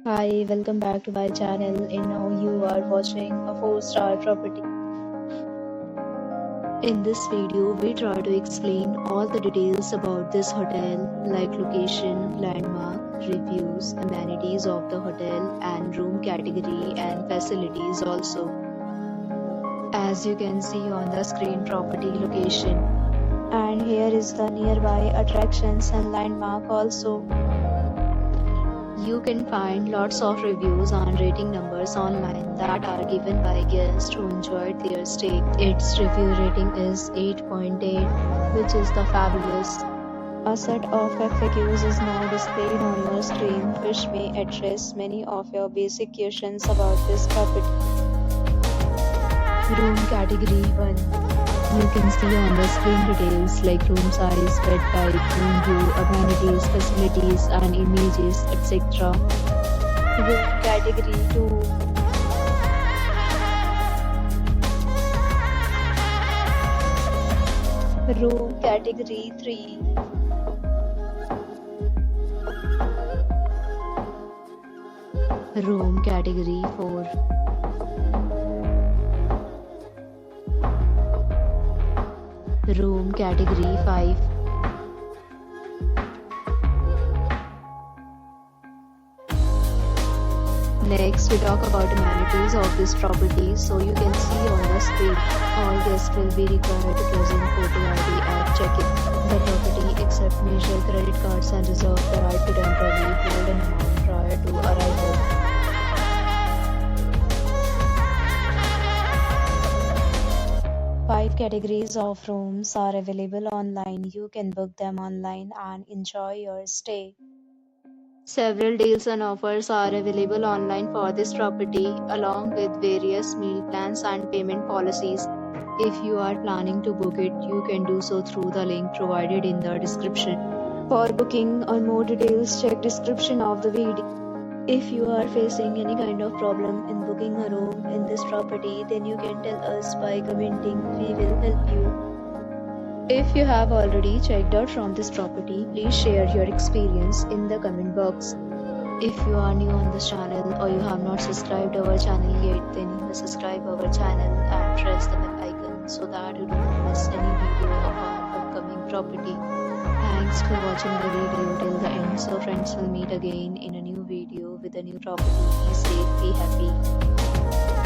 Hi, welcome back to my channel and now you are watching a 4-star property. In this video, we try to explain all the details about this hotel like location, landmark, reviews, amenities of the hotel and room category and facilities also. As you can see on the screen, property location. And here is the nearby attractions and landmark also. You can find lots of reviews and rating numbers online that are given by guests who enjoyed their stay. Its review rating is 8.8, which is the fabulous. A set of FAQs is now displayed on your screen, which may address many of your basic questions about this property. Room category 1. You can see on the screen details like room size, bed type, room view, amenities, facilities and images, etc. Room category 2. Room category 3. Room category 4. Room category 5. Next, we talk about amenities of this property. So you can see on the screen, all guests will be required to present photo ID at check-in. The property accepts major credit cards and reserves the right to temporarily hold an amount prior to arrival. Five categories of rooms are available online. You can book them online and enjoy your stay. Several deals and offers are available online for this property, along with various meal plans and payment policies. If you are planning to book it, you can do so through the link provided in the description. For booking or more details, check description of the video. If you are facing any kind of problem in booking a room in this property, then you can tell us by commenting. We will help you. If you have already checked out from this property, please share your experience in the comment box. If you are new on this channel or you have not subscribed our channel yet, then you must subscribe our channel and press the bell icon so that you don't miss any video of our upcoming property. Thanks for watching the video till the end. So friends, will meet again in a new video with a new property. Be safe, be happy.